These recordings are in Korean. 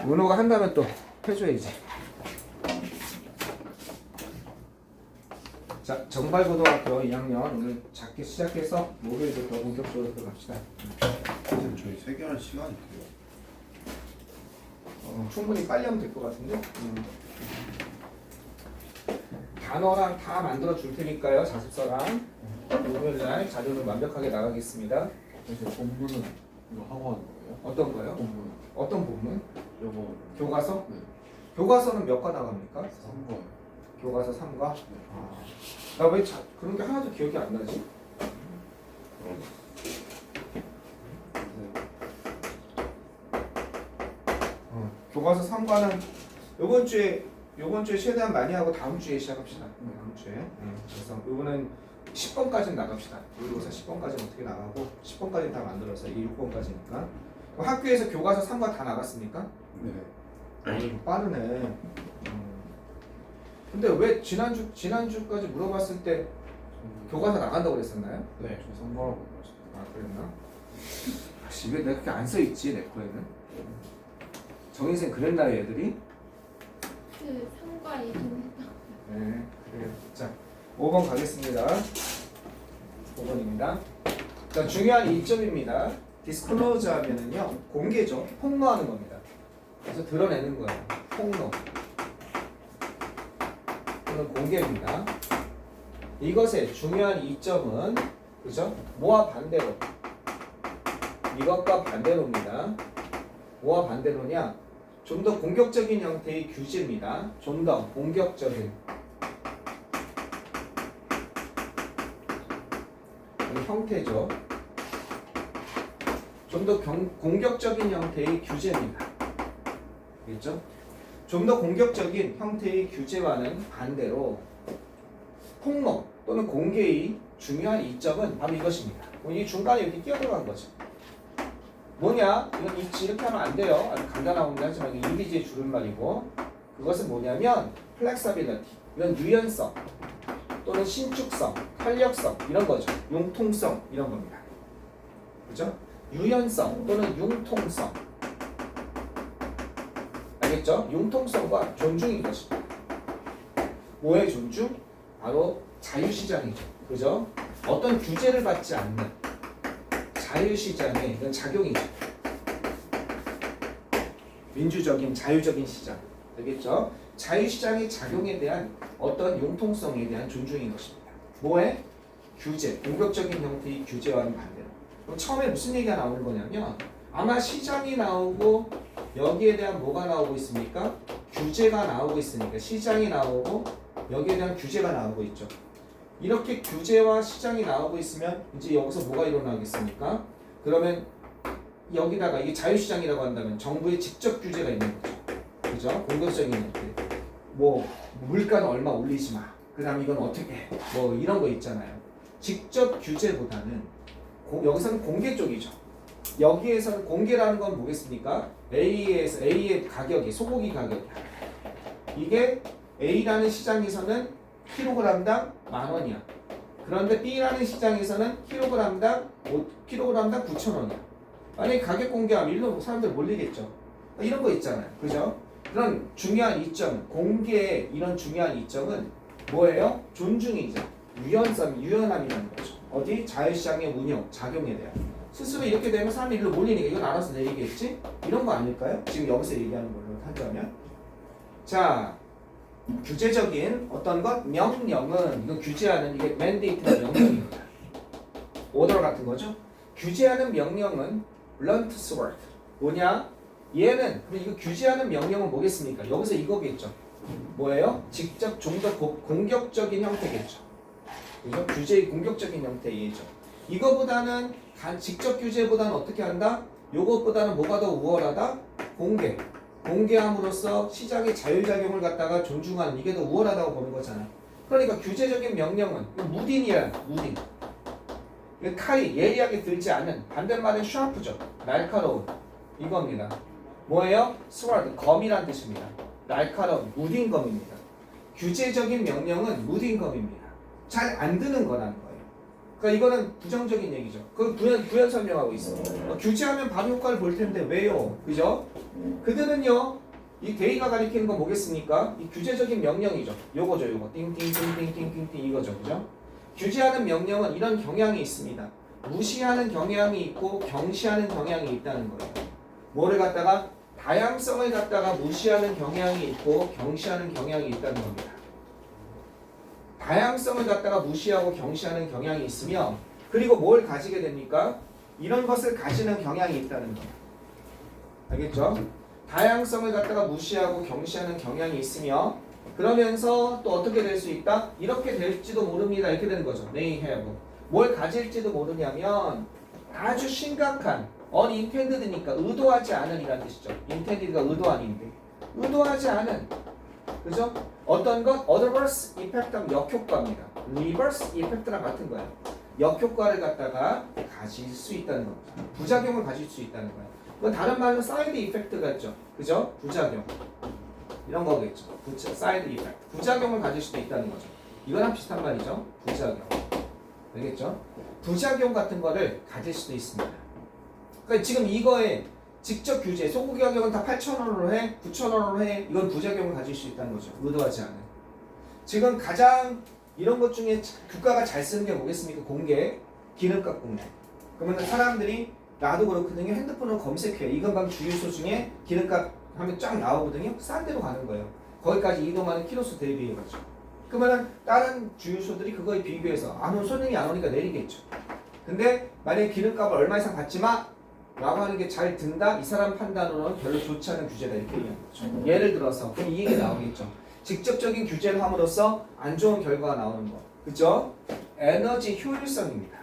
은호가 한다면 또 해줘야지. 자, 정발고등학교 2학년 오늘 작게 시작해서 목요일부터 본격적으로 들어갑시다. 선생님 저희 3개 할 시간이 돼요? 충분히 빨리 하면 될 것 같은데. 단어랑 다 만들어 줄 테니까요. 자습서랑 목요일날 자료는 완벽하게 나가겠습니다. 그래서 본문은 이거 하고 하는 거예요? 어떤 거요? 본문 어떤 부분? 요거 교과서? 네 교과서는 몇 과 나갑니까? 3번 교과서 3과? 네. 나 왜 그런 게 하나도 기억이 안 나지? 교과서 3과는 요번 주에 최대한 많이 하고 다음 주에 시작합시다. 다음 주에. 그래서 요거는 10번까지는 나갑시다. 모의고사 10번까지는 어떻게 나가고 10번까지는 다 만들어서 이 6번까지니까. 학교에서 교과서 3과 다 나갔습니까? 네. 빠르네. 근데 왜 지난주까지 물어봤을 때 교과서 나간다고 그랬었나요? 네, 저 3번하고 있었어요. 아, 그랬나? 집에 내가 그렇게 안 써있지 내 거에는. 정인생 그랬나요 애들이? 그 상과 얘기했다. 네, 그래요. 자, 5번 가겠습니다. 5번입니다. 자, 중요한 이점입니다. 디스클로즈 하면은요, 공개죠. 폭로하는 겁니다. 그래서 드러내는 거예요. 폭로. 또는 공개입니다. 이것의 중요한 이점은, 그죠? 뭐와 반대로? 이것과 반대로입니다. 뭐와 반대로냐? 좀 더 공격적인 형태의 규제입니다. 좀 더 공격적인 형태죠. 좀 더 공격적인 형태의 규제입니다. 알겠죠? 좀 더 공격적인 형태의 규제와는 반대로 폭로 또는 공개의 중요한 이점은 바로 이것입니다. 이 중간에 이렇게 끼어들어간 거죠. 뭐냐? 이건 이렇게 하면 안 돼요. 아주 간단하긴 하지만 이게 이미지의 줄임말이고, 그것은 뭐냐면 플렉서빌리티, 이런 유연성 또는 신축성, 탄력성 이런 거죠. 융통성 이런 겁니다. 그죠? 유연성 또는 융통성. 알겠죠? 융통성과 존중인 것입니다. 뭐의 존중? 바로 자유시장이죠. 그죠? 어떤 규제를 받지 않는 자유시장의 이건 작용이죠. 민주적인 자유적인 시장. 알겠죠? 자유시장의 작용에 대한 어떤 융통성에 대한 존중인 것입니다. 뭐에? 규제, 공격적인 형태의 규제와는 반대로. 그럼 처음에 무슨 얘기가 나오는 거냐면 아마 시장이 나오고 여기에 대한 뭐가 나오고 있습니까? 규제가 나오고 있으니까 시장이 나오고 여기에 대한 규제가 나오고 있죠. 이렇게 규제와 시장이 나오고 있으면 이제 여기서 뭐가 일어나겠습니까? 그러면 여기다가 이게 자유시장이라고 한다면 정부의 직접 규제가 있는 거죠. 그죠? 공격적인 형태. 뭐 물가는 얼마 올리지 마. 그 다음 이건 어떻게 해. 뭐 이런 거 있잖아요. 직접 규제보다는 여기서는 공개 쪽이죠. 여기에서는 공개라는 건 뭐겠습니까? A의 가격이 소고기 가격이야. 이게 A라는 시장에서는 kg당 10,000원이야. 그런데 B라는 시장에서는 kg당 9,000원이야. 만약에 가격 공개하면 일로 사람들 몰리겠죠. 이런 거 있잖아요. 그죠? 그런 중요한 이점, 공개의 이런 중요한 이점은 뭐예요? 존중이죠. 유연함이라는 거죠. 어디? 자유시장의 운영, 작용에 대한. 스스로 이렇게 되면 사람이 일로 몰리니까 이건 알아서 내리겠지? 이런 거 아닐까요? 지금 여기서 얘기하는 걸로 한다면. 자, 규제적인 어떤 것? 명령은, 이거 규제하는 이게 mandate는 명령입니다. 오더 같은 거죠? 규제하는 명령은 blunt sword. 뭐냐? 얘는, 그럼 이거 규제하는 명령은 뭐겠습니까? 여기서 이거겠죠. 뭐예요? 직접 좀 더 공격적인 형태겠죠. 그죠? 규제의 공격적인 형태의 예죠. 이거보다는 직접 규제보다는 어떻게 한다? 요것보다는 뭐가 더 우월하다? 공개함으로써 시장의 자율작용을 갖다가 존중하는 이게 더 우월하다고 보는 거잖아. 그러니까 규제적인 명령은 무딘이야. 무딘. 칼이 예리하게 들지 않는, 반대말은 샤프죠. 날카로운 이겁니다. 뭐예요? 스워드, 검이란 뜻입니다. 날카로운 무딘검입니다. 규제적인 명령은 무딘검입니다. 잘 안 드는 거라는 거예요. 그러니까 이거는 부정적인 얘기죠. 그 부연 설명하고 있어. 규제하면 바로 효과를 볼 텐데 왜요? 그죠? 그들은요. 이 대의가 가리키는 건 뭐겠습니까? 이 규제적인 명령이죠. 요거죠, 요거. 띵띵띵띵띵띵띵 이거죠, 그죠? 규제하는 명령은 이런 경향이 있습니다. 무시하는 경향이 있고 경시하는 경향이 있다는 거예요. 뭐를 갖다가 다양성을 갖다가 무시하는 경향이 있고 경시하는 경향이 있다는 겁니다. 다양성을 갖다가 무시하고 경시하는 경향이 있으며 그리고 뭘 가지게 됩니까? 이런 것을 가지는 경향이 있다는 거예요. 알겠죠? 다양성을 갖다가 무시하고 경시하는 경향이 있으며 그러면서 또 어떻게 될 수 있다? 이렇게 될지도 모릅니다. 이렇게 되는 거죠. May have. 뭘 가질지도 모르냐면 아주 심각한 unintended니까 의도하지 않은 이란 뜻이죠. intended가 의도한인데 의도하지 않은 그죠? 어떤 것? adverse effect하면 역효과입니다. reverse effect랑 같은 거야. 역효과를 갖다가 가질 수 있다는 겁니다. 부작용을 가질 수 있다는 거야. 그건 다른 말로 side effect 같죠? 그죠? 부작용 이런 거겠죠. side effect 부작용을 가질 수도 있다는 거죠. 이거랑 비슷한 말이죠. 부작용 알겠죠? 부작용 같은 거를 가질 수도 있습니다. 그러니까 지금 이거에 직접 규제, 소고기 가격은 다 8,000원으로 해, 9,000원으로 해. 이건 부작용을 가질 수 있다는 거죠. 의도하지 않은. 지금 가장 이런 것 중에 국가가 잘 쓰는 게 뭐겠습니까? 공개, 기름값 공개. 그러면 사람들이 나도 그렇거든요. 핸드폰을 검색해. 이건방 주유소 중에 기름값 하면 쫙 나오거든요. 싼 데로 가는 거예요. 거기까지 이동하는 키로수 대비해가지고. 그러면은 다른 주유소들이 그거에 비교해서 손님이 안 오니까 내리겠죠. 근데 만약에 기름값을 얼마 이상 받지 마 라고 하는 게 잘 든다? 이 사람 판단으로는 별로 좋지 않은 규제다 이렇게 얘기하는 거죠. 예를 들어서 그럼 이 얘기 나오겠죠. 직접적인 규제를 함으로써 안 좋은 결과가 나오는 거. 그죠? 에너지 효율성입니다.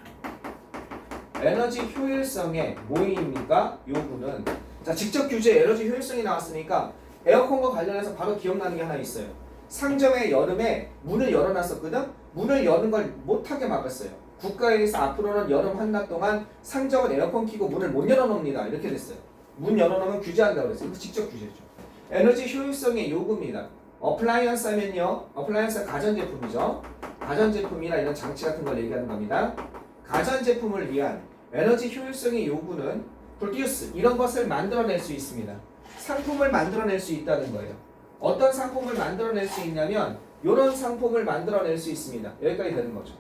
에너지 효율성의 뭐입니까? 요구는 자 직접 규제 에너지 효율성이 나왔으니까 에어컨과 관련해서 바로 기억나는 게 하나 있어요. 상점에 여름에 문을 열어놨었거든? 문을 여는 걸 못하게 막았어요. 국가에서 앞으로는 여름 한낮 동안 상점은 에어컨 켜고 문을 못 열어놓습니다. 이렇게 됐어요. 문 열어놓으면 규제한다고 그랬어요. 이거 직접 규제죠. 에너지 효율성의 요구입니다. 어플라이언스 하면요. 어플라이언스가 가전제품이죠. 가전제품이나 이런 장치 같은 걸 얘기하는 겁니다. 가전제품을 위한 에너지 효율성의 요구는 produce 이런 것을 만들어낼 수 있습니다. 상품을 만들어낼 수 있다는 거예요. 어떤 상품을 만들어낼 수 있냐면 이런 상품을 만들어낼 수 있습니다. 여기까지 되는 거죠.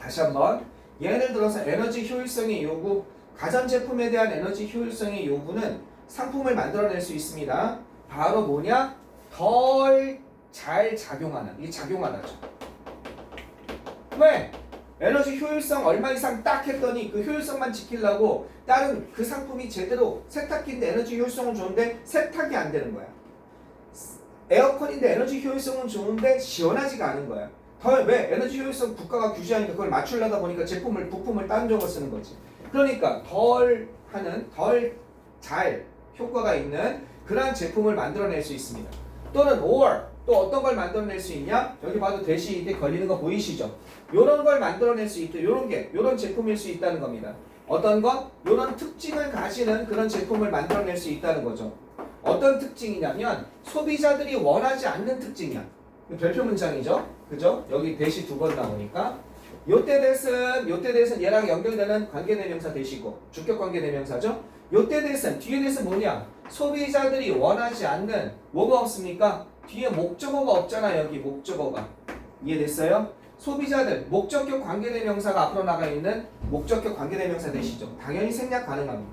다시 한번 예를 들어서 에너지 효율성의 요구 가전제품에 대한 에너지 효율성의 요구는 상품을 만들어낼 수 있습니다. 바로 뭐냐? 덜 잘 작용하는 이게 작용하다죠. 왜? 에너지 효율성 얼마 이상 딱 했더니 그 효율성만 지키려고 다른 그 상품이 제대로 세탁기인데 에너지 효율성은 좋은데 세탁이 안 되는 거야. 에어컨인데 에너지 효율성은 좋은데 시원하지가 않은 거야. 왜? 에너지 효율성 국가가 규제하니까 그걸 맞추려다 보니까 부품을 딴 쪽으로 쓰는 거지. 그러니까 덜 잘 효과가 있는 그러한 제품을 만들어낼 수 있습니다. 또는 or 또 어떤 걸 만들어낼 수 있냐? 여기 봐도 대시 이때 걸리는 거 보이시죠? 요런 걸 만들어낼 수 있다. 요런 제품일 수 있다는 겁니다. 어떤 것? 요런 특징을 가지는 그런 제품을 만들어낼 수 있다는 거죠. 어떤 특징이냐면 소비자들이 원하지 않는 특징이야. 별표 문장이죠. 그죠? 여기 대시 2번 나오니까 요때 대신 얘랑 연결되는 관계대명사 대시고 주격 관계대명사죠. 요때 대신 뒤에 대신 뭐냐? 소비자들이 원하지 않는 뭐가 없습니까? 뒤에 목적어가 없잖아. 여기 목적어가 이해됐어요? 소비자들 목적격 관계대명사가 앞으로 나가 있는 목적격 관계대명사 대시죠. 당연히 생략 가능합니다.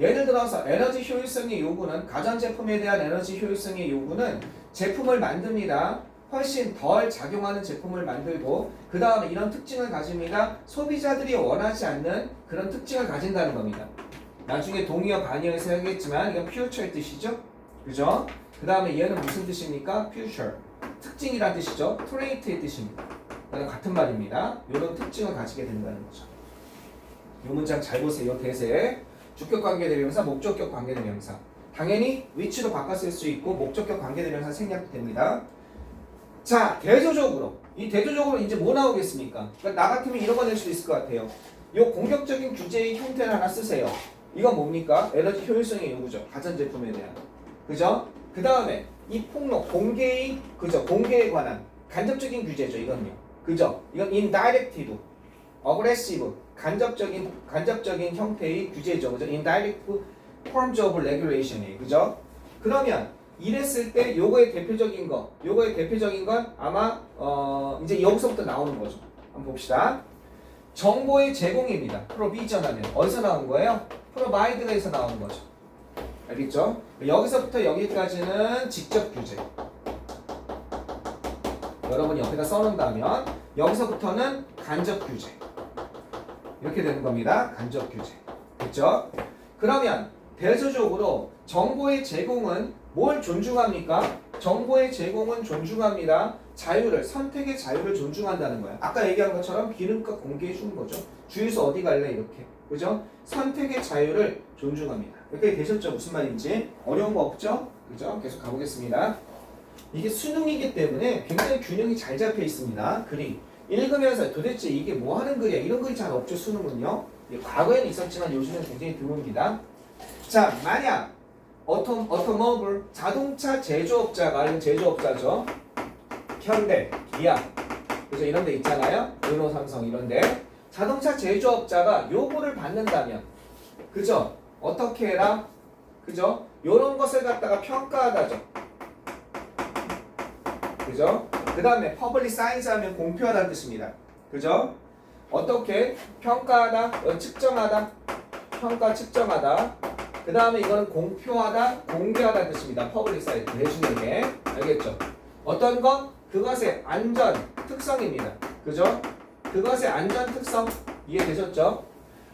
예를 들어서 에너지 효율성의 요구는 가전제품에 대한 에너지 효율성의 요구는 제품을 만듭니다. 훨씬 덜 작용하는 제품을 만들고 그 다음에 이런 특징을 가집니다. 소비자들이 원하지 않는 그런 특징을 가진다는 겁니다. 나중에 동의어 반의어에서 하겠지만 이건 future의 뜻이죠. 그죠? 그 다음에 얘는 무슨 뜻입니까? future 특징이란 뜻이죠. trait의 뜻입니다. 같은 말입니다. 이런 특징을 가지게 된다는 거죠. 이 문장 잘 보세요. 대세 주격 관계대명사, 목적격 관계대명사. 당연히 위치도 바꿔 쓸 수 있고 목적격 관계대명사 생략됩니다. 자, 대조적으로 이제 뭐 나오겠습니까? 그러니까 나 같으면 이런 거 낼 수도 있을 것 같아요. 이 공격적인 규제의 형태를 하나 쓰세요. 이건 뭡니까? 에너지 효율성의 요구죠. 가전제품에 대한. 그죠? 그 다음에 이 폭로, 공개에 관한 간접적인 규제죠. 이건요. 그죠? 이건 indirect도, aggressive, 간접적인 형태의 규제죠. 그죠? indirect forms of regulation이에요. 그죠? 그러면 이랬을 때 요거의 대표적인 건 아마 이제 여기서부터 나오는 거죠. 한번 봅시다. 정보의 제공입니다. provision 하면 어디서 나온 거예요? provide에서 나오는 거죠. 알겠죠? 여기서부터 여기까지는 직접 규제. 여러분이 옆에다 써놓는다면 여기서부터는 간접 규제. 이렇게 되는 겁니다. 간접 규제. 됐죠? 그러면 대조적으로 정보의 제공은 뭘 존중합니까? 정보의 제공은 존중합니다. 자유를, 선택의 자유를 존중한다는 거야. 아까 얘기한 것처럼 기름값 공개해 주는 거죠. 주유소 어디 갈래? 이렇게. 그죠? 선택의 자유를 존중합니다. 이렇게 되셨죠? 무슨 말인지? 어려운 거 없죠? 그죠? 계속 가보겠습니다. 이게 수능이기 때문에 굉장히 균형이 잘 잡혀 있습니다. 글이. 읽으면서 도대체 이게 뭐 하는 글이야? 이런 글이 잘 없죠, 수능은요. 과거에는 있었지만 요즘은 굉장히 드뭅니다. 자, 만약 오토모빌 자동차 제조업자가, 이건 제조업자죠. 현대, 기아, 그래서 이런 데 있잖아요. 르노, 삼성 이런 데. 자동차 제조업자가 요구를 받는다면, 그죠? 어떻게 해라? 그죠? 요런 것을 갖다가 평가하다죠. 그죠? 그 다음에 publicize 하면 공표하다는 뜻입니다. 그죠? 어떻게? 평가하다, 측정하다, 평가, 측정하다. 그 다음에 이거는 공표하다, 공개하다는 뜻입니다. publicize 해주는 게. 알겠죠? 어떤 것? 그것의 안전, 특성입니다. 그죠? 그것의 안전 특성 이해되셨죠?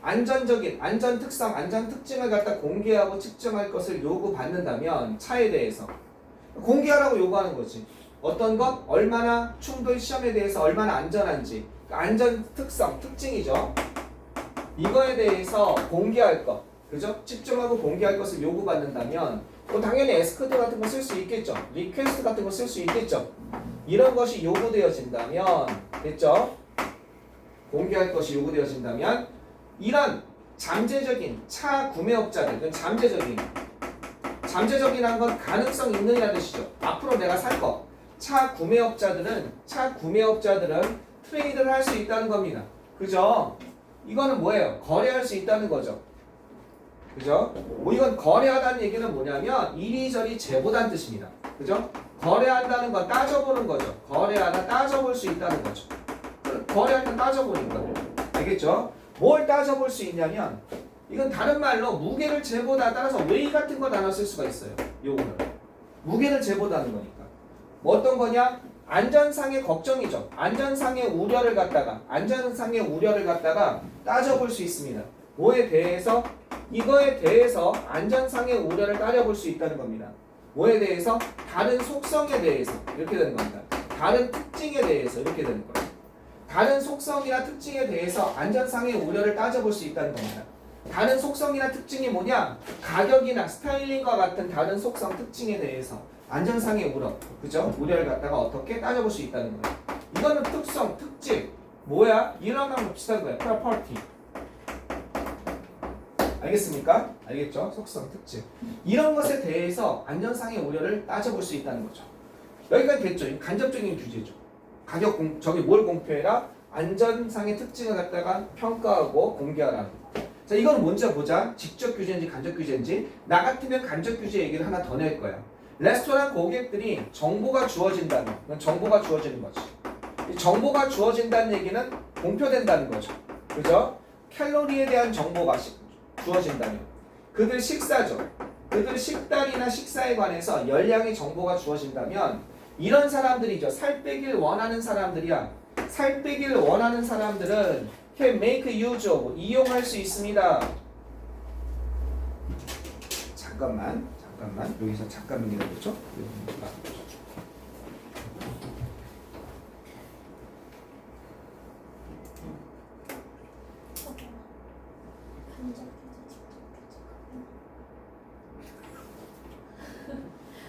안전적인, 안전 특성, 안전 특징을 갖다 공개하고 측정할 것을 요구받는다면 차에 대해서 공개하라고 요구하는 거지. 어떤 것? 얼마나 충돌 시험에 대해서 얼마나 안전한지. 안전 특성, 특징이죠. 이거에 대해서 공개할 것. 그죠? 측정하고 공개할 것을 요구받는다면 뭐 당연히 에스코트 같은 거 쓸 수 있겠죠. 리퀘스트 같은 거 쓸 수 있겠죠. 이런 것이 요구되어진다면 됐죠? 공개할 것이 요구되어진다면 이런 잠재적인 차 구매업자들, 그건 잠재적인 건 가능성 있느냐는 뜻이죠. 앞으로 내가 살 거. 차 구매업자들은 트레이드를 할 수 있다는 겁니다. 그죠? 이거는 뭐예요? 거래할 수 있다는 거죠. 그죠? 뭐 이건 거래하다는 얘기는 뭐냐면 이리저리 재보다는 뜻입니다. 그죠? 거래한다는 건 따져보는 거죠. 거래하다 따져볼 수 있다는 거죠. 거래할 때 따져보니까. 알겠죠? 뭘 따져볼 수 있냐면 이건 다른 말로 무게를 재보다 따라서 웨이 같은 거 나눠 쓸 수가 있어요. 요거는 무게를 재보다는 거니까. 뭐 어떤 거냐? 안전상의 걱정이죠. 안전상의 우려를 갖다가 따져볼 수 있습니다. 뭐에 대해서? 이거에 대해서 안전상의 우려를 따져볼 수 있다는 겁니다. 뭐에 대해서? 다른 속성에 대해서 이렇게 되는 겁니다. 다른 특징에 대해서 이렇게 되는 거예요. 다른 속성이나 특징에 대해서 안전상의 우려를 따져볼 수 있다는 겁니다. 다른 속성이나 특징이 뭐냐? 가격이나 스타일링과 같은 다른 속성, 특징에 대해서 안전상의 우려, 그죠? 우려를 갖다가 어떻게 따져볼 수 있다는 거예요. 이거는 특성, 특징, 뭐야? 이런 거랑 비슷한 거예요. property. 알겠습니까? 알겠죠? 속성, 특징. 이런 것에 대해서 안전상의 우려를 따져볼 수 있다는 거죠. 여기까지 됐죠? 간접적인 규제죠. 저기 뭘 공표해라? 안전상의 특징을 갖다가 평가하고 공개하라는 거. 자, 이건 뭔지 보자. 직접 규제인지 간접 규제인지. 나 같으면 간접 규제 얘기를 하나 더 낼 거야. 레스토랑 고객들이 정보가 주어진다는 건 정보가 주어지는 거지. 이 정보가 주어진다는 얘기는 공표된다는 거죠. 그죠? 칼로리에 대한 정보가 주어진다면 그들 식사죠. 그들 식단이나 식사에 관해서 열량의 정보가 주어진다면 이런 사람들이죠. 살 빼길 원하는 사람들이야. 살 빼길 원하는 사람들은 can make use of, 이용할 수 있습니다. 잠깐만 여기서 잠깐만 기다려보죠.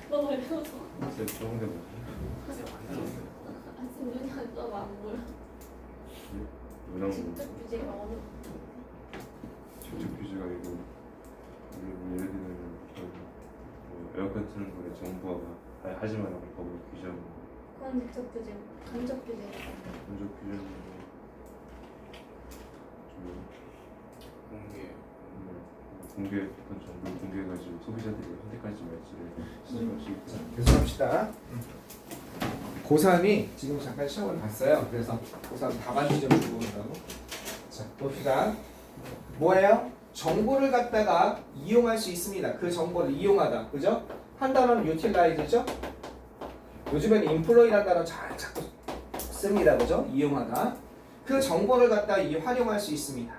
너무 어려워서 진짜 좋은 게 뭐지? 아직 눈이 안 떠봐 안 보여. 문항 직접 규제가 어려워. 직접 규제가 아니고 예를 들면 뭐 에어컨 트는 거에 정부가 하지 말라고 법을 규제하고 그건 직접 규제, 간접 규제. 먼저 규제는 좀 공개. 어떤 정보를 공개해가지고 소비자들이 선택할지 말지를 지정할 수 있다. 계속합시다. 고3이 지금 잠깐 시험을 봤어요. 그래서 고3 답안지 좀 주고 온다고. 자, 봅시다. 뭐예요? 정보를 갖다가 이용할 수 있습니다. 그 정보를 이용하다. 그죠? 한 단어는 utilize죠? 요즘에는 employ라는 단어 잘 자꾸 씁니다. 그죠? 이용하다. 그 정보를 갖다 활용할 수 있습니다.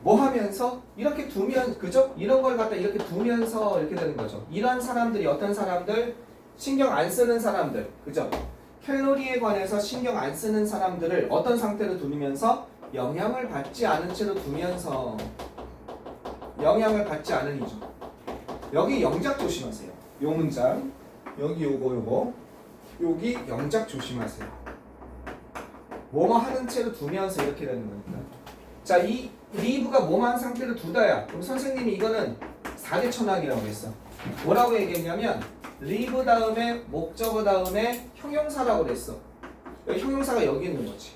뭐 하면서? 이렇게 두면, 그죠? 이런 걸 갖다 이렇게 두면서 이렇게 되는 거죠. 이런 사람들이 어떤 사람들? 신경 안 쓰는 사람들. 그죠? 칼로리에 관해서 신경 안 쓰는 사람들을 어떤 상태로 두면서 영향을 받지 않은 채로 두면서 영향을 받지 않으니죠. 여기 영작 조심하세요. 요 문장. 여기 요거. 여기 영작 조심하세요. 뭐뭐 하는 채로 두면서 이렇게 되는 겁니다. 자, 이 리브가 뭐만 상태로 두다야. 그럼 선생님이 이거는 4대 천왕이라고 했어. 뭐라고 얘기했냐면 리브 다음에 목적어 다음에 형용사라고 그랬어. 여기 형용사가 여기 있는 거지.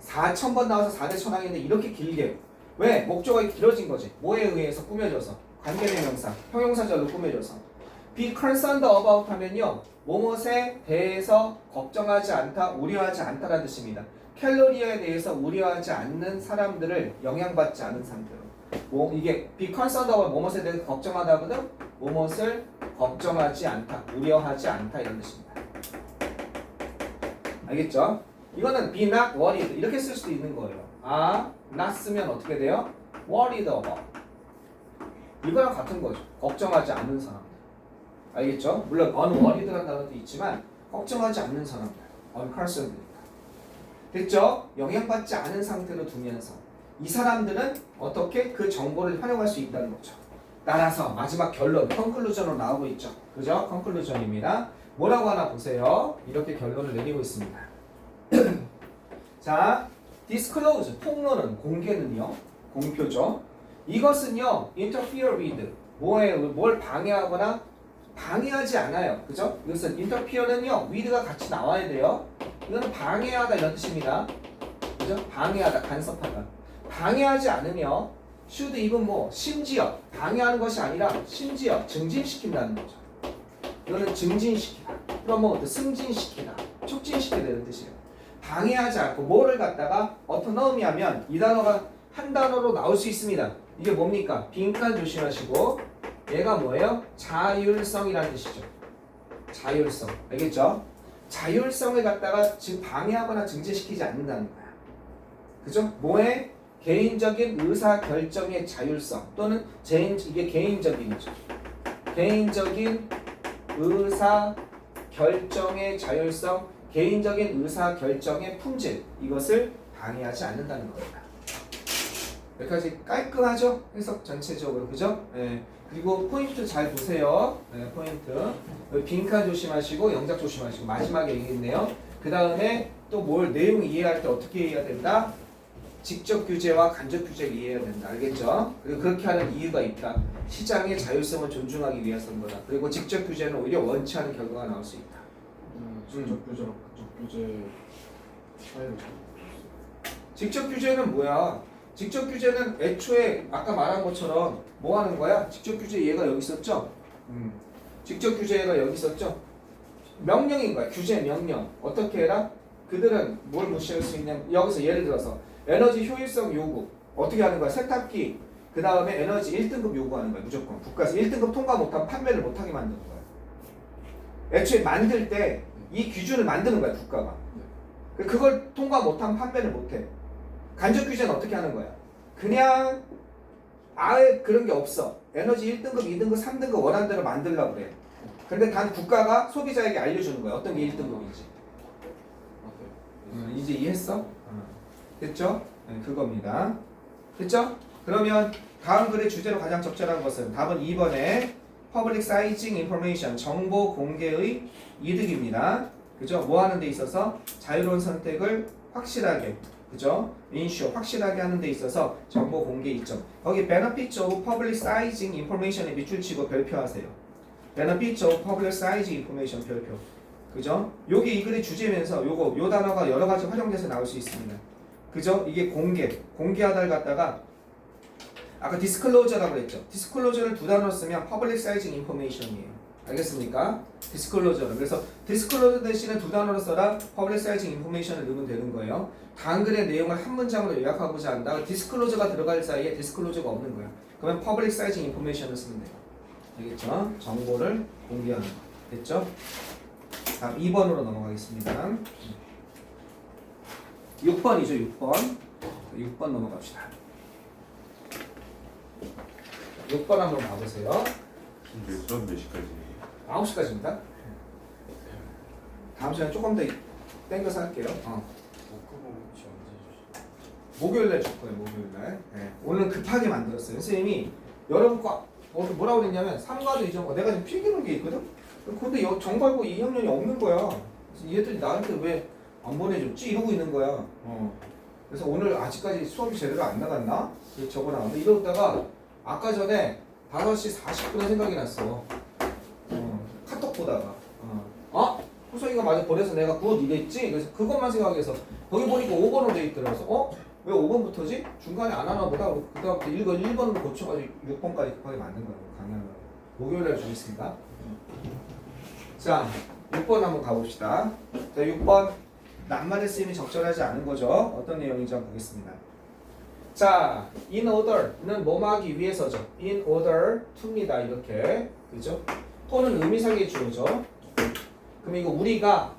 4,000번 나와서 4대 천왕인데 이렇게 길게. 왜? 목적어가 길어진 거지. 뭐에 의해서 꾸며져서. 관계대명사, 형용사절로 꾸며져서. be concerned about 하면요. 뭐뭇에 대해서 걱정하지 않다, 우려하지 않다라는 뜻입니다. 칼로리에 대해서 우려하지 않는 사람들을 영향받지 않은 상태로. 뭐 이게 be concerned about 뭐뭇에 대해서 걱정하다거든. 뭐뭇을 걱정하지 않다, 우려하지 않다 이런 뜻입니다. 알겠죠? 이거는 be not worried 이렇게 쓸 수도 있는 거예요. not 쓰면 어떻게 돼요? worried about. 이거랑 같은 거죠. 걱정하지 않는 사람들. 알겠죠? 물론 unworried라는 단어도 있지만 걱정하지 않는 사람들. unconcerned니까. 됐죠? 영향받지 않은 상태로 두면서 이 사람들은 어떻게 그 정보를 활용할 수 있다는 거죠. 따라서 마지막 결론, 컨클루전으로 나오고 있죠. 그죠? 컨클루전입니다. 뭐라고 하나 보세요. 이렇게 결론을 내리고 있습니다. 자, disclose, 폭로는, 공개는요. 공표죠. 이것은요, interfere with, 뭘 방해하거나 방해하지 않아요. 그죠? 이것은 interfere는요, with가 같이 나와야 돼요. 이거는 방해하다 이런 뜻입니다. 그죠? 방해하다, 간섭하다. 방해하지 않으며 should even 심지어 방해하는 것이 아니라 심지어 증진시킨다는 거죠. 이거는 증진시키다, promote, 승진시키다, 촉진시키다 이런 뜻이에요. 방해하지 않고 뭐를 갖다가 autonomy 하면 이 단어가 한 단어로 나올 수 있습니다. 이게 뭡니까? 빈칸 조심하시고 얘가 뭐예요? 자율성이라는 뜻이죠. 자율성. 알겠죠? 자율성을 갖다가 지금 방해하거나 증진시키지 않는다는 거야. 그죠? 뭐에? 개인적인 의사 결정의 자율성 또는 이게 개인적인이죠. 개인적인 의사 결정의 자율성, 개인적인 의사 결정의 품질 이것을 방해하지 않는다는 겁니다. 여기까지 깔끔하죠? 해석 전체적으로 그죠? 네. 그리고 포인트 잘 보세요. 네, 포인트 빈칸 조심하시고 영작 조심하시고 마지막에 얘기했네요. 그 다음에 또 뭘 내용 이해할 때 어떻게 이해해야 된다? 직접 규제와 간접 규제를 이해해야 된다. 알겠죠? 그리고 그렇게 하는 이유가 있다. 시장의 자율성을 존중하기 위해서인 거다. 그리고 직접 규제는 오히려 원치 않은 결과가 나올 수 있다. 직접 규제랑 간접 규제 차이를 잘 모르겠어요. 직접 규제는 뭐야? 직접 규제는 애초에 아까 말한 것처럼 뭐 하는 거야? 직접 규제 얘가 여기 있었죠? 직접 규제 얘가 여기 있었죠? 명령인 거야. 규제 명령. 어떻게 해라? 그들은 뭘 무시할 수 있냐? 여기서 예를 들어서 에너지 효율성 요구. 어떻게 하는 거야? 세탁기. 그 다음에 에너지 1등급 요구하는 거야. 무조건. 국가에서 1등급 통과 못하면 판매를 못하게 만드는 거야. 애초에 만들 때 이 기준을 만드는 거야. 국가가. 그걸 통과 못하면 판매를 못해. 간접 규제는 어떻게 하는 거야? 그냥 아예 그런 게 없어. 에너지 1등급, 2등급, 3등급 원하는 대로 만들려고 그래. 근데 단 국가가 소비자에게 알려주는 거야. 어떤 게 1등급인지. 이제 이해했어? 됐죠? 네, 그겁니다. 됐죠? 그러면 다음 글의 주제로 가장 적절한 것은 답은 2번에 Public Sizing Information, 정보 공개의 이득입니다. 그죠? 뭐 하는 데 있어서 자유로운 선택을 확실하게, 그죠? ensure, 확실하게 하는 데 있어서 정보 공개 이점. 거기 benefits of public sizing information에 밑줄 치고 별표하세요. benefits of publicized information 별표. 그죠? 요게 이 글의 주제면서 요 단어가 여러 가지 활용돼서 나올 수 있습니다. 그죠? 이게 공개하다를 갖다가 아까 disclosure라고 그랬죠. disclosure를 두 단어로 쓰면 publicizing information이에요. 알겠습니까? disclosure. 그래서 disclosure 대신에 두 단어로 써라 publicizing information을 넣으면 되는 거예요. 다음 글의 내용을 한 문장으로 요약하고자 한다. disclosure가 들어갈 사이에 disclosure가 없는 거야. 그러면 publicizing information을 쓰면 돼요. 알겠죠? 정보를 공개하는 거. 됐죠? 다음 2번으로 넘어가겠습니다. 6번이죠, 6번. 6번 넘어갑시다. 6번 한번 봐보세요. 근데 수업 몇 시까지? 9시까지입니다. 다음 시간에 조금 더 땡겨서 할게요. 목요일날 줄 거예요, 목요일날. 네. 오늘은 급하게 만들었어요. 선생님이 여러분 거 뭐라고 그랬냐면 3과도 이전 내가 지금 필기는 게 있거든? 근데 정발고 2학년이 없는 거야. 그래서 얘들이 나한테 왜 안 보내줬지? 이러고 있는 거야. 그래서 오늘 아직까지 수업이 제대로 안 나갔나? 적어놨는데 이러다가 아까 전에 5시 40분에 생각이 났어. 카톡 보다가 호성이가 마저 보내서 내가 굿 이랬지? 그래서 그것만 생각해서 거기 보니까 5번으로 돼 있더라고요. 왜 5번부터지? 중간에 안 하나 보다. 그 다음부터 1번으로 고쳐가지고 6번까지 급하게 만든 거라고 강의하는 거. 목요일날 주겠습니다. 자, 6번 한번 가봅시다. 자, 6번 낱말의 쓰임이 적절하지 않은 거죠. 어떤 내용인지 한번 보겠습니다. 자, in order는 뭐뭐하기 위해서죠. in order to입니다. 이렇게. 그죠? to는 의미상의 주어죠. 그럼 이거 우리가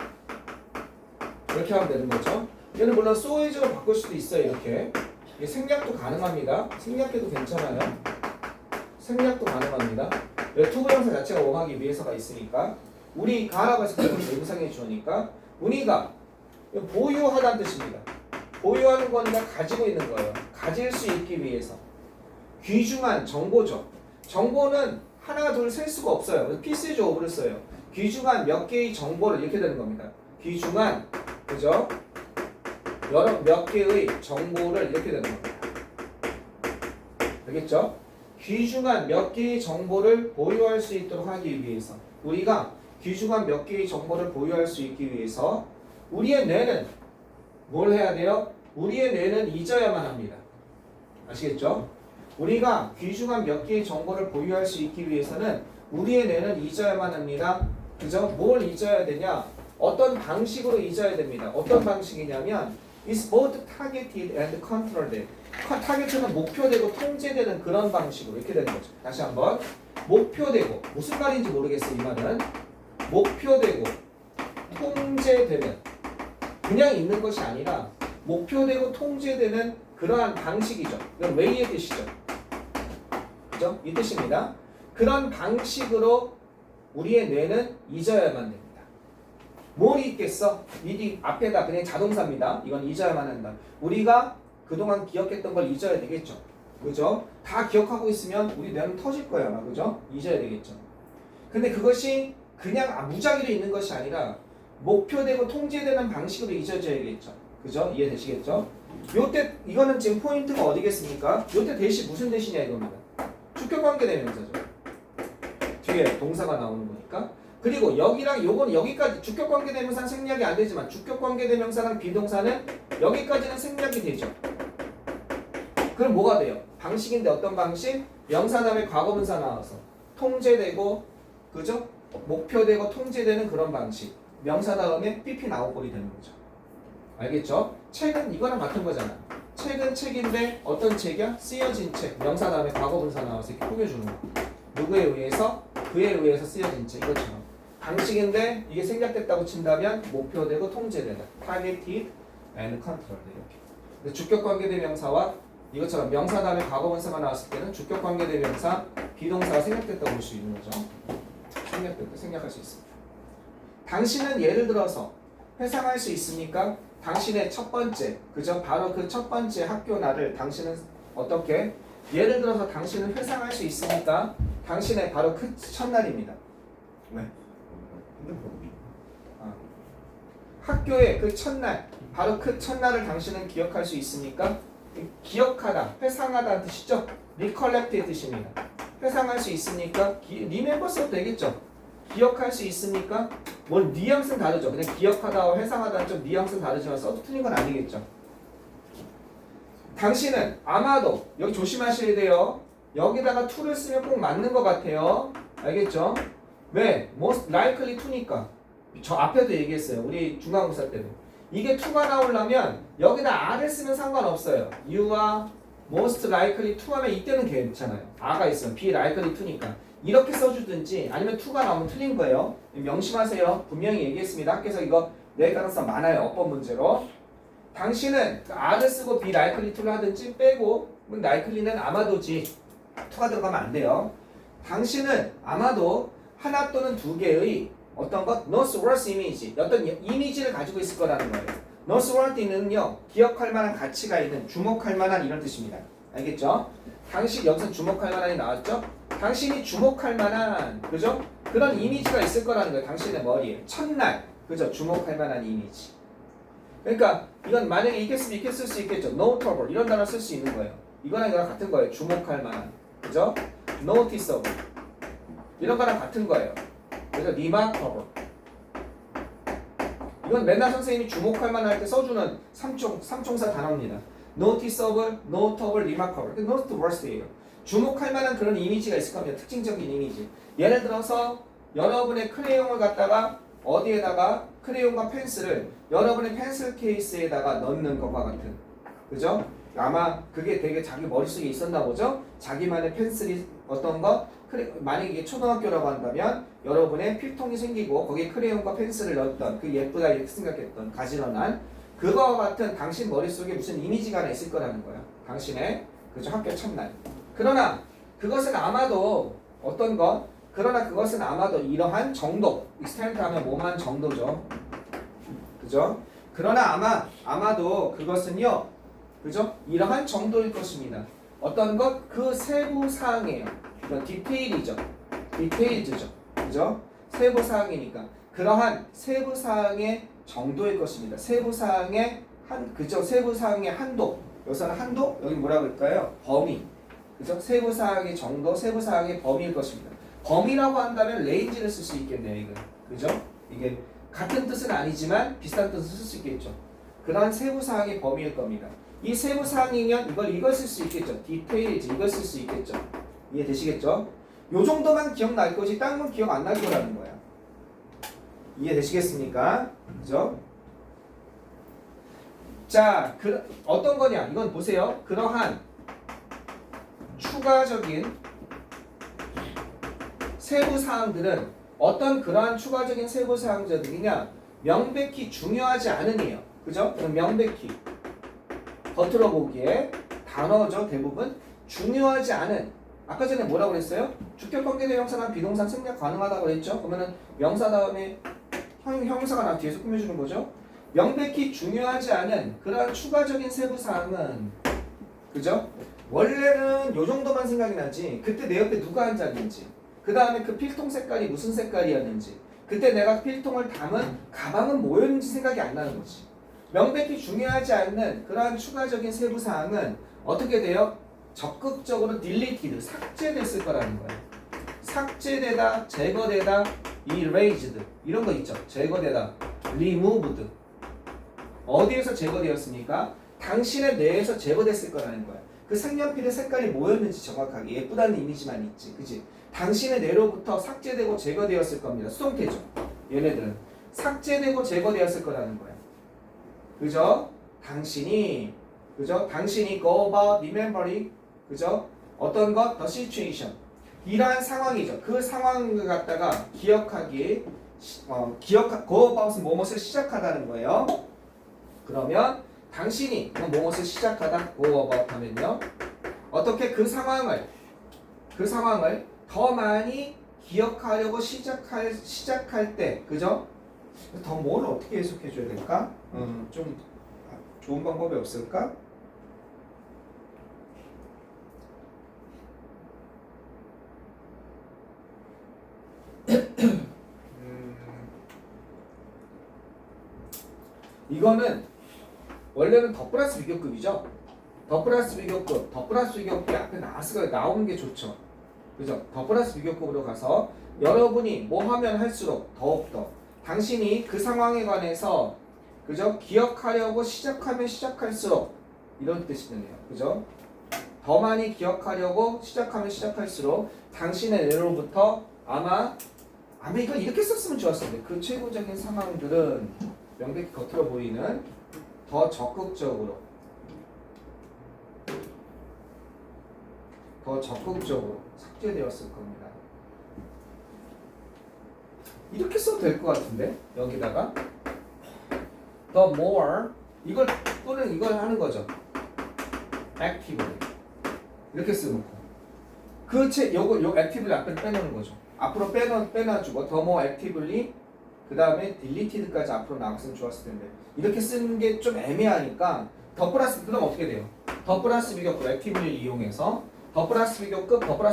이렇게 하면 되는 거죠. 얘는 물론 so as로 바꿀 수도 있어요. 이렇게. 이게 생략도 가능합니다. 생략해도 괜찮아요. 생략도 가능합니다. 투부정사 자체가 뭐뭐하기 위해서가 있으니까 우리가라고 해서 그건 의미상의 주어니까 우리가 보유하다는 뜻입니다. 보유하는 거니까 가지고 있는 거예요. 가질 수 있기 위해서. 귀중한 정보죠. 정보는 하나 둘 셀 수가 없어요. 그래서 피스죠 오브를 써요. 귀중한 몇 개의 정보를 이렇게 되는 겁니다. 귀중한 그죠? 여러 몇 개의 정보를 이렇게 되는 겁니다. 알겠죠? 귀중한 몇 개의 정보를 보유할 수 있도록 하기 위해서 우리가 귀중한 몇 개의 정보를 보유할 수 있기 위해서 우리의 뇌는 뭘 해야 돼요? 우리의 뇌는 잊어야만 합니다. 아시겠죠? 우리가 귀중한 몇 개의 정보를 보유할 수 있기 위해서는 우리의 뇌는 잊어야만 합니다. 그죠? 뭘 잊어야 되냐? 어떤 방식으로 잊어야 됩니다. 어떤 방식이냐면 is both targeted and controlled. 타겟은 목표되고 통제되는 그런 방식으로 이렇게 되는 거죠. 다시 한번 목표되고 무슨 말인지 모르겠어요. 이 말은 목표되고 통제되는 그냥 있는 것이 아니라 목표되고 통제되는 그러한 방식이죠. 이건 way의 뜻이죠. 그죠? 이 뜻입니다. 그런 방식으로 우리의 뇌는 잊어야만 됩니다. 뭘 잊겠어? 미리 앞에다 그냥 자동사입니다. 이건 잊어야만 한다. 우리가 그동안 기억했던 걸 잊어야 되겠죠. 그죠? 다 기억하고 있으면 우리 뇌는 터질 거야. 아마. 그죠? 잊어야 되겠죠. 근데 그것이 그냥 무작위로 있는 것이 아니라 목표되고 통제되는 방식으로 잊어져야겠죠. 그죠? 이해되시겠죠? 요때 이거는 지금 포인트가 어디겠습니까? 요때 대시 무슨 대시냐 이겁니다. 주격관계대명사죠. 뒤에 동사가 나오는 거니까. 그리고 여기랑 요거는 여기까지 주격관계대명사는 생략이 안 되지만 주격관계대명사랑 비동사는 여기까지는 생략이 되죠. 그럼 뭐가 돼요? 방식인데 어떤 방식? 명사 다음에 과거분사 나와서 통제되고 그죠? 목표되고 통제되는 그런 방식. 명사 다음에 PP 나웃볼이 되는 거죠. 알겠죠? 책은 이거랑 같은 거잖아. 책은 책인데 어떤 책이야? 쓰여진 책. 명사 다음에 과거분사 나와서 이렇게 꾸며주는 거. 누구에 의해서? 그에 의해서 쓰여진 책. 이것처럼. 방식인데 이게 생략됐다고 친다면 목표되고 통제되는 targeted and controlled 이렇게. 근데 주격관계대명사와 이것처럼 명사 다음에 과거분사가 나왔을 때는 주격관계대명사 비동사가 생략됐다고 볼 수 있는 거죠. 생략할 수 있습니다. 당신은 예를 들어서 회상할 수 있습니까? 당신의 첫 번째, 그죠? 바로 그 첫 번째 학교 날을 당신은 어떻게? 예를 들어서 당신은 회상할 수 있습니까? 당신의 바로 그 첫날입니다. 왜? 학교의 그 첫날, 바로 그 첫날을 당신은 기억할 수 있습니까? 기억하다, 회상하다는 뜻이죠? recollect의 뜻입니다. 회상할 수 있으니까 리멤버 써도 되겠죠. 기억할 수 있으니까 뭘 뉘앙스는 다르죠. 그냥 기억하다와 회상하다는 좀 뉘앙스는 다르지만 써도 틀린 건 아니겠죠. 당신은 아마도 여기 조심하셔야 돼요. 여기다가 to를 쓰면 꼭 맞는 것 같아요. 알겠죠? 왜? most likely to니까. 저 앞에도 얘기했어요. 우리 중간고사 때도. 이게 to가 나오려면 여기다 are를 쓰면 상관없어요. you are most likely to 하면 이때는 괜찮아요. a가 있으면 be likely to니까. 이렇게 써주든지 아니면 to가 나오면 틀린 거예요. 명심하세요. 분명히 얘기했습니다. 학교에서 이거 낼 가능성 많아요. 어법 문제로. 당신은 a를 쓰고 be likely to를 하든지 빼고 likely는 아마도지 to가 들어가면 안 돼요. 당신은 아마도 하나 또는 두 개의 어떤 것 noteworthy 이미지 어떤 이미지를 가지고 있을 거라는 거예요. noteworthy는요 기억할 만한 가치가 있는 주목할 만한 이런 뜻입니다. 알겠죠? 당신 여기서 주목할 만한이 나왔죠? 당신이 주목할 만한 그죠? 그런 이미지가 있을 거라는 거예요. 당신의 머리에 첫날 그죠? 주목할 만한 이미지. 그러니까 이건 만약에 있겠으면 있게 쓸 수 있겠죠. notable 이런 단어 쓸 수 있는 거예요. 이거랑 이거랑 같은 거예요. 주목할 만한 그죠? noticeable 이런 거랑 같은 거예요. 그래서 remarkable 이건 맨날 선생님이 주목할 만할 때 써주는 삼총사 단어입니다. noticeable, notable, remarkable. noteworthy예요. 주목할 만한 그런 이미지가 있을 겁니다. 특징적인 이미지. 예를 들어서 여러분의 크레용을 갖다가 어디에다가 크레용과 펜슬을 여러분의 펜슬 케이스에다가 넣는 것과 같은 그죠? 아마 그게 되게 자기 머릿속에 있었나 보죠? 자기만의 펜슬이 어떤 거? 만약에 이게 초등학교라고 한다면 여러분의 필통이 생기고 거기에 크레용과 펜슬을 넣었던 그 예쁘다 이렇게 생각했던 가지런한 그거와 같은 당신 머릿속에 무슨 이미지가 하나 있을 거라는 거야. 당신의 그죠? 학교 첫날. 그러나 그것은 아마도 어떤 것? 그러나 그것은 아마도 이러한 정도 extent 하면 뭐만 정도죠. 그죠? 그러나 아마도 그것은요. 그죠? 이러한 정도일 것입니다. 어떤 것? 그 세부 사항이에요. 이건 디테일이죠. 디테일즈죠. 그죠? 세부 사항이니까 그러한 세부 사항의 정도일 것입니다. 세부 사항의 그죠? 세부 사항의 한도. 여기서는 한도? 여기 뭐라고 할까요? 범위. 그죠? 세부 사항의 정도, 세부 사항의 범위일 것입니다. 범위라고 한다면 레인지를 쓸 수 있겠네요, 이거. 그죠? 이게 같은 뜻은 아니지만 비슷한 뜻을 쓸 수 있겠죠. 그러한 세부 사항의 범위일 겁니다. 이 세부 사항이면 이걸 쓸 수 있겠죠. 디테일즈 이걸 쓸 수 있겠죠. 이해되시겠죠? 요 정도만 기억날 것이 딴 건 기억 안 날 거라는 거야. 이해되시겠습니까? 그죠? 자, 어떤 거냐? 이건 보세요. 그러한 추가적인 세부 사항들은 어떤 그러한 추가적인 세부 사항들이냐? 명백히 중요하지 않으니요. 그죠? 그럼 명백히 겉으로 보기에 단어죠. 대부분 중요하지 않은 아까 전에 뭐라고 그랬어요? 주격관계대명사나 비동사 생략 가능하다고 그랬죠? 그러면은 명사 다음에 형용사가 나 뒤에서 꾸며주는 거죠? 명백히 중요하지 않은 그러한 추가적인 세부 사항은 그죠? 원래는 요 정도만 생각이 나지 그때 내 옆에 누가 앉았는지 그 다음에 그 필통 색깔이 무슨 색깔이었는지 그때 내가 필통을 담은 가방은 뭐였는지 생각이 안 나는 거지. 명백히 중요하지 않는 그러한 추가적인 세부 사항은 어떻게 돼요? 적극적으로 deleted, 삭제됐을 거라는 거예요. 삭제되다, 제거되다, erased 이런 거 있죠. 제거되다, removed 어디에서 제거되었습니까? 당신의 뇌에서 제거됐을 거라는 거야. 그 색연필의 색깔이 뭐였는지 정확하게 예쁘다는 이미지만 있지, 그지? 당신의 뇌로부터 삭제되고 제거되었을 겁니다. 수동태죠. 얘네들은 삭제되고 제거되었을 거라는 거야. 그죠? 당신이 그죠? 당신이 go about remembering 그죠? 어떤 것? the situation 이러한 상황이죠. 그 상황을 갖다가 기억하기 go about은 뭐뭇을 시작하다는 거예요. 그러면 당신이 뭐뭇을 시작하다 go about 하면요 어떻게 그 상황을 더 많이 기억하려고 시작할 때 그죠? 더 뭘 어떻게 해석해 줘야 될까? 좀 좋은 방법이 없을까? 이거는 원래는 더 플러스 비교급이죠. 더 플러스 비교급 앞에 나오는 게 좋죠. 그죠? 더 플러스 비교급으로 가서 여러분이 뭐 하면 할수록 더욱더 당신이 그 상황에 관해서 그죠? 기억하려고 시작하면 시작할수록 이런 뜻이 되네요. 그죠? 더 많이 기억하려고 시작하면 시작할수록 당신의 뇌로부터 아마 이걸 이렇게 썼으면 좋았을 텐데 그 최고적인 상황들은 명백히 겉으로 보이는 더 적극적으로 삭제되었을 겁니다. 이렇게 써도 될 것 같은데 여기다가 the more 이걸 또는 이걸 하는 거죠. actively 이렇게 쓰고 요거 actively 앞에 빼놓는 거죠. 앞으로 빼놔주고 the more actively 그 다음에 deleted까지 앞으로 나갔으면 좋았을 텐데 이렇게 쓰는 게 좀 애매하니까 더 플러스 그럼 어떻게 돼요? 더 플러스 비교급 actively를 이용해서 더 플러스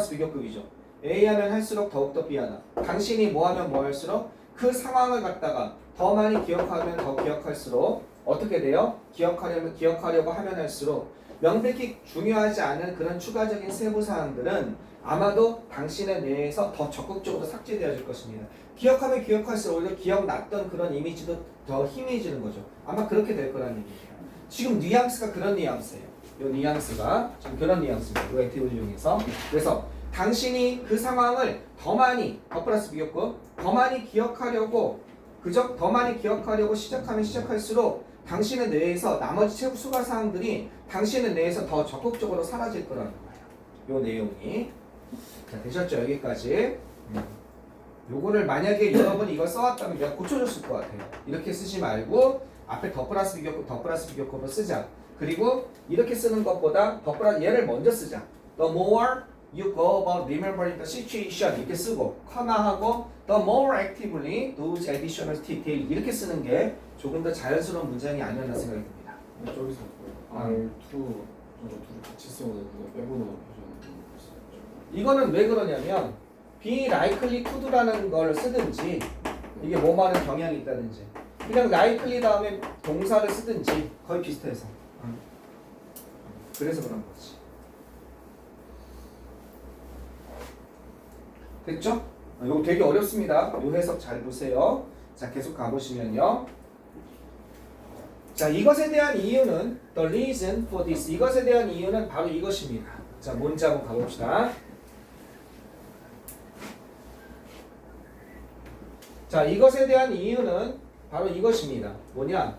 비교급이죠. A 하면 할수록 더욱더 B하다. 당신이 뭐 하면 뭐 할수록 그 상황을 갖다가 더 많이 기억하면 더 기억할수록 어떻게 돼요? 기억하려고 하면 할수록 명백히 중요하지 않은 그런 추가적인 세부 사항들은 아마도 당신의 뇌에서 더 적극적으로 삭제되어질 것입니다. 기억하면 기억할수록 오히려 기억났던 그런 이미지도 더 희미해지는 거죠. 아마 그렇게 될 거라는 얘기입니다. 지금 뉘앙스가 그런 뉘앙스예요. 이 뉘앙스가 지금 그런 뉘앙스입니다. 이 액티브를 이용해서. 그래서 당신이 그 상황을 더 많이 더 플러스 비교급 더 많이 기억하려고 그죠? 더 많이 기억하려고 시작하면 시작할수록 당신의 뇌에서 나머지 추가 사항들이 당신의 뇌에서 더 적극적으로 사라질 거라는 거예요. 요 내용이. 자, 되셨죠? 여기까지. 요거를 만약에 여러분이 이걸 써왔다면 내가 고쳐줬을 것 같아요. 이렇게 쓰지 말고 앞에 더 플러스 비교급으로 쓰자. 그리고 이렇게 쓰는 것보다 더 플러스 얘를 먼저 쓰자. The more you go about remembering the situation 이렇게 쓰고 커마하고 the more actively those additional detail 이렇게 쓰는 게 조금 더 자연스러운 문장이 아니었나 생각이 듭니다. 저기서 R2 저거 둘이 같이 써야 되는데 빼고는 표시하는 거 있어요. 이거는 왜 그러냐면 be likely to라는 걸 쓰든지 이게 뭐 하는 경향이 있다든지 그냥 likely 다음에 동사를 쓰든지 거의 비슷해서 그래서 그런 거지. 됐죠? 이거 되게 어렵습니다. 이 해석 잘 보세요. 자, 계속 가보시면요. 자, 이것에 대한 이유는 the reason for this. 이것에 대한 이유는 바로 이것입니다. 자, 뭔지 한번 가봅시다. 자, 이것에 대한 이유는 바로 이것입니다. 뭐냐?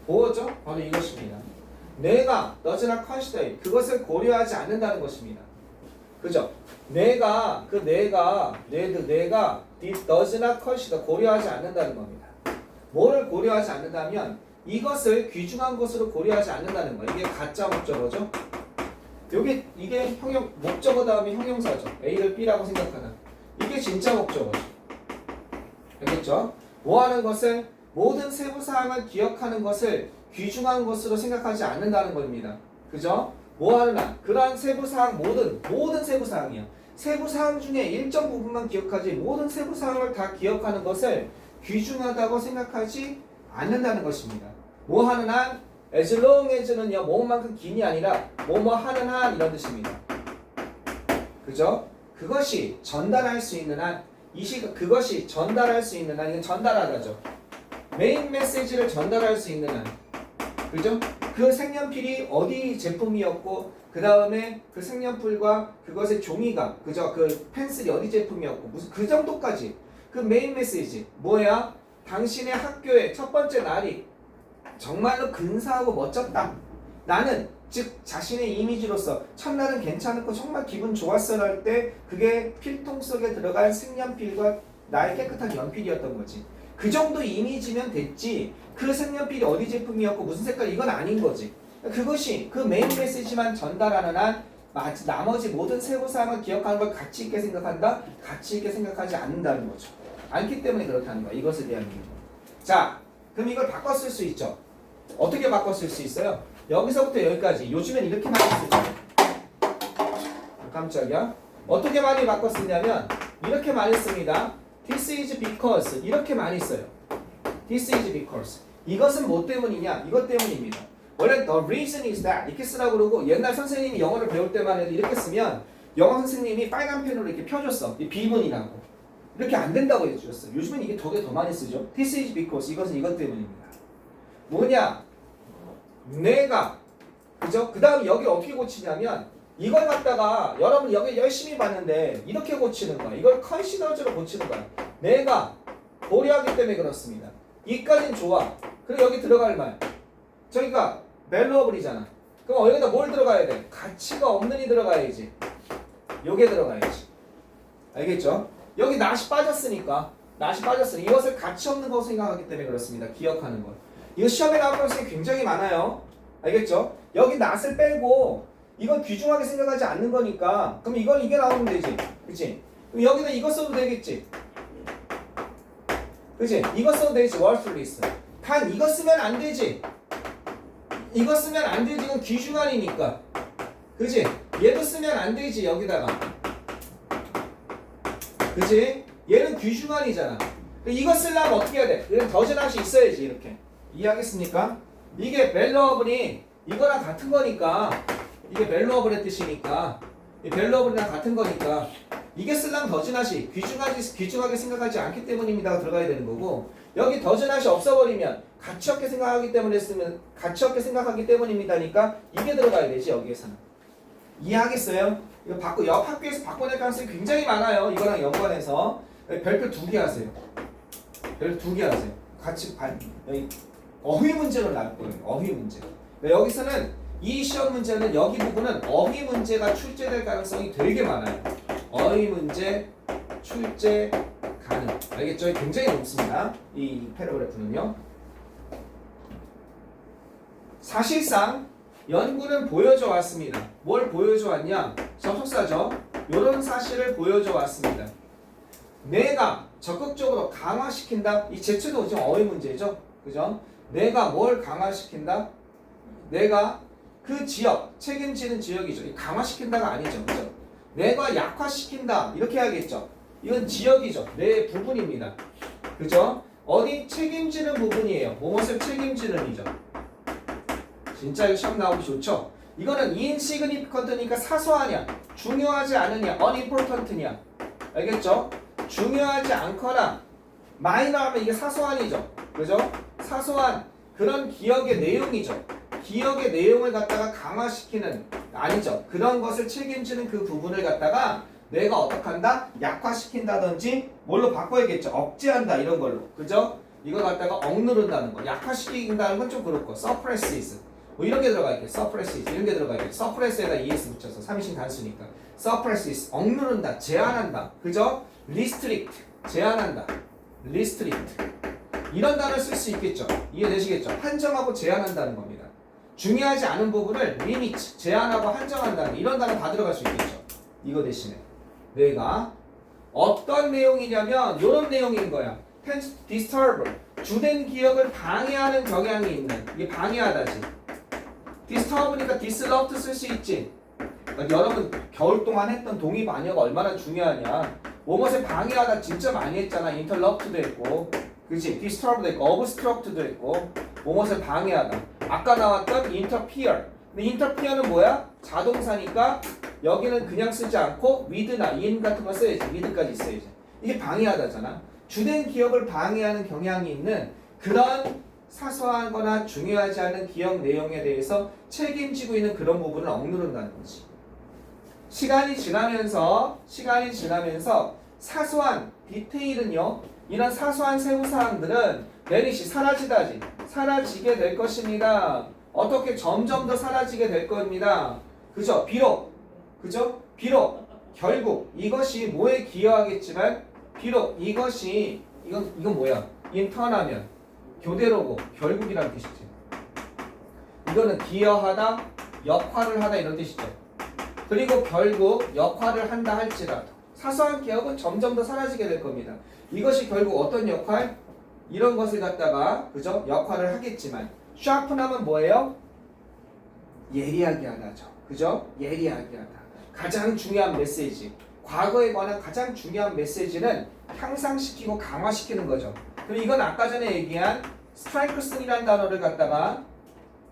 뭐죠? 바로 이것입니다. 뇌가 does not consider 그것을 고려하지 않는다는 것입니다. 그죠? 뇌가 does not consider 고려하지 않는다는 겁니다. 뭐를 고려하지 않는다면 이것을 귀중한 것으로 고려하지 않는다는 거예요. 이게 가짜 목적어죠. 이게 목적어 다음에 형용사죠. A를 B라고 생각하는. 이게 진짜 목적어죠. 알겠죠? 뭐 하는 것을 모든 세부 사항을 기억하는 것을 귀중한 것으로 생각하지 않는다는 겁니다. 그죠? 뭐 하는 한 그러한 세부 사항 모든 세부 사항이야. 세부 사항 중에 일정 부분만 기억하지 모든 세부 사항을 다 기억하는 것을 귀중하다고 생각하지 않는다는 것입니다. 뭐 하는 한 as long as는요 뭐만큼 긴이 아니라 뭐뭐 하는 한 이런 뜻입니다. 그죠? 그것이 전달할 수 있는 한 그것이 전달할 수 있는 한 이건 전달하다죠. 메인 메시지를 전달할 수 있는 한 그죠? 그 색연필이 어디 제품이었고 그 다음에 그 색연필과 그것의 종이가 그죠? 그 펜슬이 어디 제품이었고 무슨 그 정도까지 그 메인 메시지 뭐야? 당신의 학교의 첫 번째 날이 정말로 근사하고 멋졌다. 나는 즉 자신의 이미지로서 첫날은 괜찮고 정말 기분 좋았어 할 때 그게 필통 속에 들어간 색연필과 나의 깨끗한 연필이었던 거지. 그 정도 이미지면 됐지 그 색연필이 어디 제품이었고 무슨 색깔 이건 아닌 거지. 그것이 그 메인 메시지만 전달하는 한 나머지 모든 세부사항을 기억하는 걸 가치 있게 생각한다? 가치 있게 생각하지 않는다는 거죠. 않기 때문에 그렇다는 거야. 이것에 대한 이유. 자, 그럼 이걸 바꿔 쓸 수 있죠. 어떻게 바꿔 쓸 수 있어요? 여기서부터 여기까지 요즘엔 이렇게 많이 쓰죠. 깜짝이야. 어떻게 많이 바꿔 쓰냐면 이렇게 많이 씁니다. This is because 이렇게 많이 써요. This is because 이것은 뭐 때문이냐? 이것 때문입니다. 원래 the reason is that 이렇게 쓰라고 그러고 옛날 선생님이 영어를 배울 때만 해도 이렇게 쓰면 영어 선생님이 빨간 펜으로 이렇게 펴줬어. 이 비문이라고. 이렇게 안 된다고 해주셨어. 요즘엔 이게 더 많이 쓰죠. This is because 이것은 이것 때문입니다. 뭐냐? 내가 그죠? 그 다음 여기 어떻게 고치냐면 이걸 갖다가 여러분 여기 열심히 봤는데 이렇게 고치는 거야. 이걸 컨시더즈로 고치는 거야. 내가 고려하기 때문에 그렇습니다. 이까진 좋아. 그리고 여기 들어갈 말. 저기가 밸러블이잖아. 그럼 여기다 뭘 들어가야 돼? 가치가 없는 이 들어가야지. 요게 들어가야지. 알겠죠? 여기 낫이 빠졌으니까 이것을 가치 없는 것으로 생각하기 때문에 그렇습니다. 기억하는 것. 이거 시험에 나올 가능성이 굉장히 많아요. 알겠죠? 여기 낫을 빼고 이건 귀중하게 생각하지 않는 거니까 그럼 이게 나오면 되지. 그치? 그럼 여기다 이거 써도 되겠지. 그치? 이거 써도 되지. worthless. 단 이거 쓰면 안 되지. 이거 쓰면 안 되지. 이건 귀중한이니까. 그치? 얘도 쓰면 안 되지. 여기다가. 그치? 얘는 귀중한이잖아. 이거 쓰려면 어떻게 해야 돼? 얘는 더즈낫이 있어야지. 이렇게. 이해하겠습니까? 이게 밸러블이 이거랑 같은 거니까 이게 밸러블의 뜻이니까 이 밸러블이랑 같은 거니까 이게 쓰려면 더즈낫이 귀중하게 생각하지 않기 때문입니다가 들어가야 되는 거고 여기 더즈낫이 없어버리면 가치 없게 생각하기 때문입니다니까 이게 들어가야 되지 여기에서는. 이해하겠어요? 이거 옆 학교에서 바꿔낼 가능성이 굉장히 많아요. 이거랑 연관해서 별표 2개 하세요. 별표 2개 하세요. 같이 여기 어휘 문제로 나올 거예요. 어휘 문제. 여기서는 이 시험 문제는 여기 부분은 어휘 문제가 출제될 가능성이 되게 많아요. 어휘 문제 출제 가능. 알겠죠? 굉장히 높습니다. 이 패러그래프는요. 사실상 연구는 보여줘 왔습니다. 뭘 보여줘 왔냐? 접속사죠. 이런 사실을 보여줘 왔습니다. 내가 적극적으로 강화시킨다. 이 제체도 지금 어휘 문제죠. 그죠? 내가 뭘 강화시킨다? 내가 그 지역, 책임지는 지역이죠. 강화시킨다가 아니죠. 그죠? 내가 약화시킨다. 이렇게 해야겠죠. 이건 지역이죠. 내 부분입니다. 그죠? 어디 책임지는 부분이에요. 무엇을 책임지는이죠. 진짜 이거 시험 나오기 좋죠? 이거는 insignificant니까 사소하냐, 중요하지 않으냐, unimportant냐. 알겠죠? 중요하지 않거나 minor 하면 이게 사소한이죠. 그죠? 사소한 그런 기억의 내용이죠. 기억의 내용을 갖다가 강화시키는 아니죠. 그런 것을 책임지는 그 부분을 갖다가 내가 어떻게 한다? 약화시킨다든지 뭘로 바꿔야겠죠. 억제한다 이런 걸로. 그죠? 이거 갖다가 억누른다는 거. 약화시킨다는 건 좀 그렇고 suppresses 뭐 이런 게 들어가 있겠죠. suppresses 이런 게 들어가 있겠죠. suppress에다 es 붙여서 3인칭 단수니까 suppresses 억누른다, 제한한다. 그죠? restrict 제한한다. restrict 이런 단어를 쓸 수 있겠죠. 이해되시겠죠? 한정하고 제한한다는 겁니다. 중요하지 않은 부분을 limit 제한하고 한정한다는 이런 단어 다 들어갈 수 있겠죠. 이거 대신에 내가 어떤 내용이냐면 이런 내용인 거야. tends to disturb 주된 기억을 방해하는 경향이 있는 이게 방해하다지. disturb니까 disrupt 쓸 수 있지. 그러니까 여러분 겨울 동안 했던 동의 반여가 얼마나 중요하냐. 무엇에 방해하다 진짜 많이 했잖아. interrupt도 했고 그치? disturb도 했고 obstruct도 했고 무엇을 방해하다. 아까 나왔던 interfere. 근데 interfere는 뭐야? 자동사니까 여기는 그냥 쓰지 않고 with나 in 같은 거 써야지. with까지 써야지. 이게 방해하다잖아. 주된 기억을 방해하는 경향이 있는 그런 사소하거나 중요하지 않은 기억 내용에 대해서 책임지고 있는 그런 부분을 억누른다는 거지. 시간이 지나면서 사소한 디테일은요. 이런 사소한 세부사항들은 내리시 사라지게 될 것입니다. 어떻게 점점 더 사라지게 될 겁니다. 그죠? 비록 결국 이것이 뭐에 기여하겠지만 비록 이것이 이건 뭐야? 인턴하면 교대로고 결국이라는 뜻이지. 이거는 기여하다, 역할을 하다 이런 뜻이죠. 그리고 결국 역할을 한다 할지라도 사소한 기억은 점점 더 사라지게 될 겁니다. 이것이 결국 어떤 역할? 이런 것을 갖다가 그죠? 역할을 하겠지만 sharpen하면 뭐예요? 예리하게 하다죠. 그죠? 예리하게 하다. 가장 중요한 메시지. 과거에 관한 가장 중요한 메시지는 향상시키고 강화시키는 거죠. 그리고 이건 아까 전에 얘기한 strengthen이라는 단어를 갖다가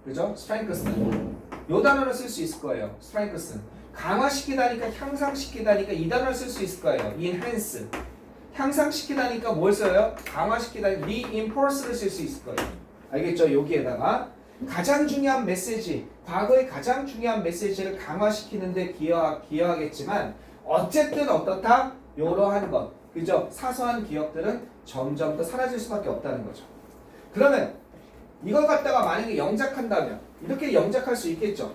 그죠? strengthen. 요 단어를 쓸 수 있을 거예요. strengthen. 강화시키다니까 향상시키다니까 이 단어를 쓸 수 있을 거예요. enhance. 향상시키다니까 뭘 써요? 강화시키다니까 reinforce를 쓸 수 있을 거예요. 알겠죠? 여기에다가 가장 중요한 메시지, 과거의 가장 중요한 메시지를 강화시키는데 기여하겠지만 어쨌든 어떻다? 이러한 것, 그죠? 사소한 기억들은 점점 더 사라질 수밖에 없다는 거죠. 그러면 이걸 갖다가 만약에 영작한다면 이렇게 영작할 수 있겠죠?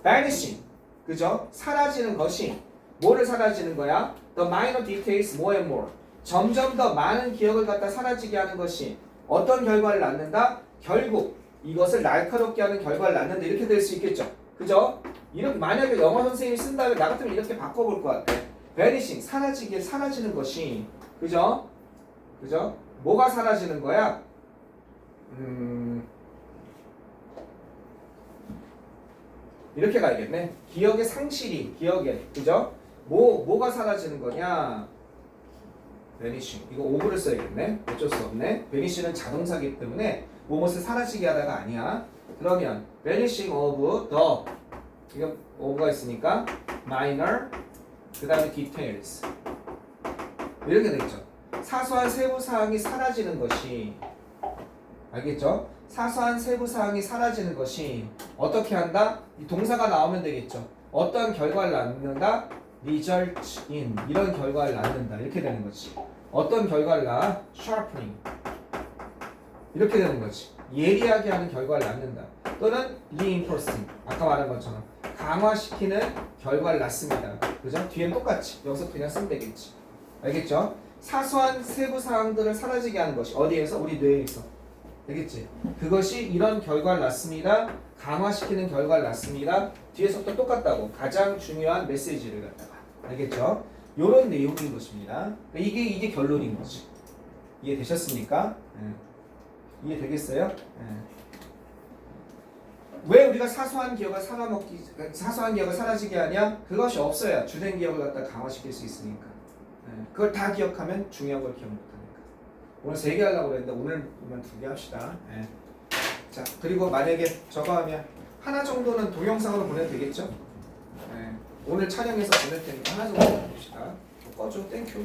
vanishing, 그죠? 사라지는 것이 뭐를 사라지는 거야? The minor details more and more. 점점 더 많은 기억을 갖다 사라지게 하는 것이 어떤 결과를 낳는다? 결국 이것을 날카롭게 하는 결과를 낳는다. 이렇게 될 수 있겠죠? 그죠? 이렇게 만약에 영어 선생님이 쓴다면 나 같으면 이렇게 바꿔볼 것 같아. vanishing, 사라지는 것이, 그죠? 그죠? 뭐가 사라지는 거야? 이렇게 가야겠네. 기억의 상실이, 그죠? 뭐가 사라지는 거냐? vanishing. 이거 오브를 써야겠네. 어쩔 수 없네. vanishing은 자동사기 때문에 무엇을 사라지게 하다가 아니야. 그러면 vanishing of the, 이거 over가 있으니까 minor, 그 다음에 details. 이렇게 되겠죠. 사소한 세부사항이 사라지는 것이, 알겠죠? 사소한 세부사항이 사라지는 것이 어떻게 한다? 이 동사가 나오면 되겠죠. 어떤 결과를 낳는다? result in, 이런 결과를 낳는다. 이렇게 되는 거지. 어떤 결과를 낳아? sharpening. 이렇게 되는 거지. 예리하게 하는 결과를 낳는다. 또는 reinforcing. 아까 말한 것처럼 강화시키는 결과를 낳습니다. 그죠? 뒤엔 똑같이. 여기서 그냥 쓰면 되겠지. 알겠죠? 사소한 세부 사항들을 사라지게 하는 것이 어디에서? 우리 뇌에서. 되겠지? 그것이 이런 결과를 낳습니다. 강화시키는 결과를 낳습니다. 뒤에서부터 똑같다고. 가장 중요한 메시지를 갖다가. 알겠죠? 요런 내용인 것입니다. 이게 결론인 거지. 이해되셨습니까? 이해되겠어요? 왜 우리가 사소한 기억을 사라지게 하냐? 그것이 없어야 주된 기억을 갖다 강화시킬 수 있으니까. 그걸 다 기억하면 중요한 걸 기억 못하니까. 오늘 3개 하려고 그랬는데 오늘만 2개 합시다. 자, 그리고 만약에 저거 하면 하나 정도는 동영상으로 보내도 되겠죠? 오늘 촬영해서 보낼 테니까 하나 정도 봅시다. 꺼줘. 땡큐.